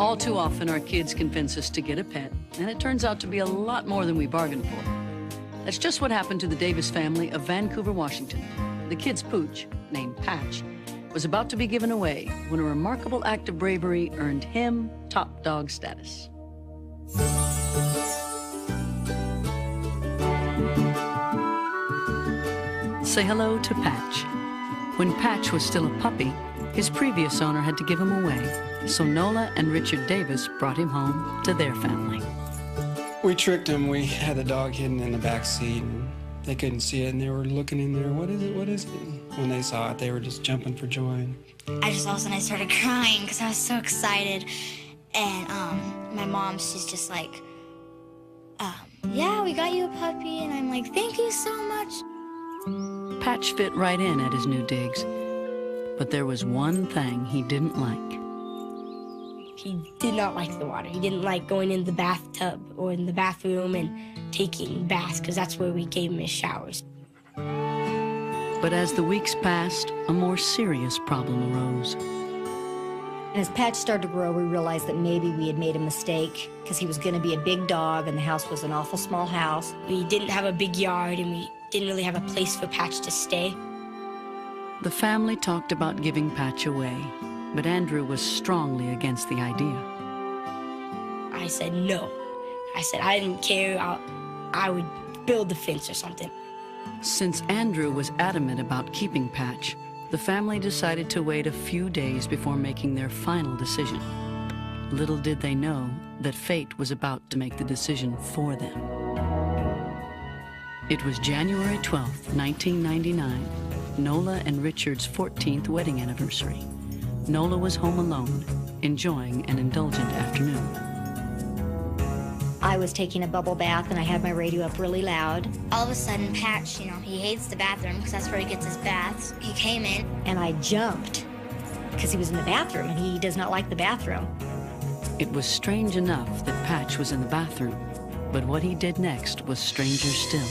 All too often, our kids convince us to get a pet, and it turns out to be a lot more than we bargained for. That's just what happened to the Davis family of Vancouver, Washington. The kid's pooch, named Patch, was about to be given away when a remarkable act of bravery earned him top dog status. Say hello to Patch. When Patch was still a puppy, his previous owner had to give him away, so Nola and Richard Davis brought him home to their family. We tricked them. We had the dog hidden in the back seat, and they couldn't see it, and they were looking in there, what is it, what is it? When they saw it, they were just jumping for joy. I just all of a sudden I started crying because I was so excited. And my mom, she's just like, yeah, we got you a puppy. And I'm like, thank you so much. Patch fit right in at his new digs, but there was one thing he didn't like. He did not like the water. He didn't like going in the bathtub or in the bathroom and taking baths, because that's where we gave him his showers. But as the weeks passed, a more serious problem arose. As Patch started to grow, we realized that maybe we had made a mistake, because he was going to be a big dog, and the house was an awful small house. We didn't have a big yard, and we didn't really have a place for Patch to stay. The family talked about giving Patch away, but Andrew was strongly against the idea. I said no. I said I didn't care. I would build the fence or something. Since Andrew was adamant about keeping Patch, the family decided to wait a few days before making their final decision. Little did they know that fate was about to make the decision for them. It was January 12th, 1999, Nola and Richard's 14th wedding anniversary. Nola was home alone, enjoying an indulgent afternoon. I was taking a bubble bath, and I had my radio up really loud. All of a sudden, Patch, he hates the bathroom because that's where he gets his baths. He came in. And I jumped because he was in the bathroom, and he does not like the bathroom. It was strange enough that Patch was in the bathroom, but what he did next was stranger still.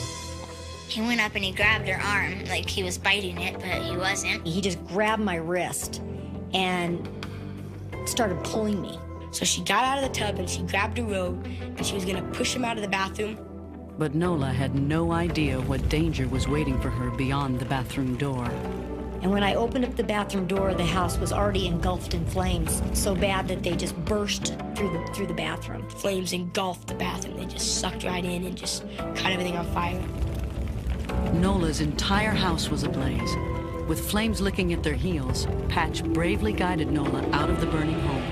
He went up and he grabbed her arm like he was biting it, but he wasn't. He just grabbed my wrist and started pulling me. So she got out of the tub and she grabbed a robe and she was gonna push him out of the bathroom. But Nola had no idea what danger was waiting for her beyond the bathroom door. And when I opened up the bathroom door, the house was already engulfed in flames, so bad that they just burst through the bathroom. Flames engulfed the bathroom. They just sucked right in and just caught everything on fire. Nola's entire house was ablaze. With flames licking at their heels, Patch bravely guided Nola out of the burning home.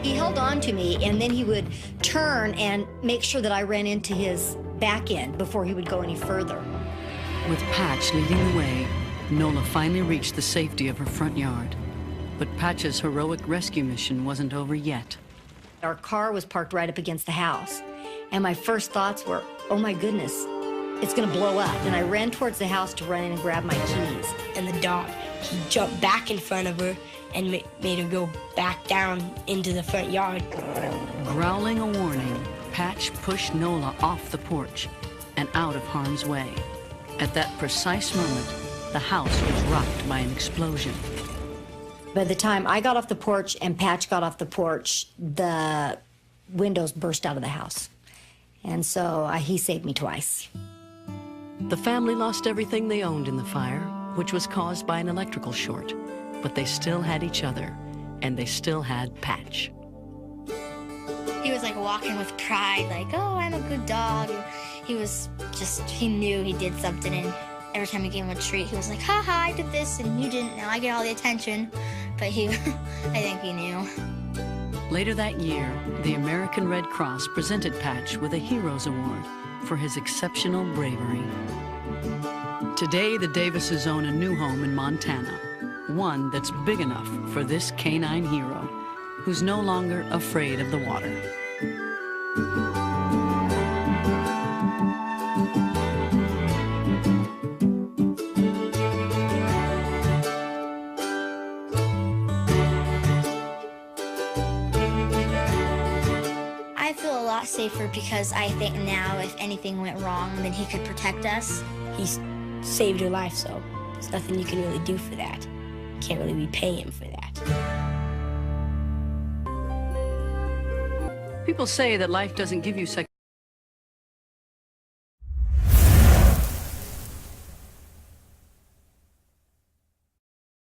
He held on to me, and then he would turn and make sure that I ran into his back end before he would go any further. With Patch leading the way, Nola finally reached the safety of her front yard. But Patch's heroic rescue mission wasn't over yet. Our car was parked right up against the house, and my first thoughts were, oh my goodness, it's gonna blow up. And I ran towards the house to run in and grab my keys. And the dog, he jumped back in front of her and made her go back down into the front yard. Growling a warning, Patch pushed Nola off the porch and out of harm's way. At that precise moment, the house was rocked by an explosion. By the time I got off the porch and Patch got off the porch, the windows burst out of the house. And so he saved me twice. The family lost everything they owned in the fire, which was caused by an electrical short. But they still had each other, and they still had Patch. He was like walking with pride, like, oh, I'm a good dog. He knew he did something, and every time we gave him a treat, he was like, haha, I did this, and you didn't, now I get all the attention. But I think he knew. Later that year, the American Red Cross presented Patch with a Heroes Award for his exceptional bravery. Today, the Davises own a new home in Montana, one that's big enough for this canine hero, who's no longer afraid of the water. I feel a lot safer because I think now if anything went wrong, then he could protect us. He saved her life, so there's nothing you can really do for that. You can't really repay him for that. People say that life doesn't give you second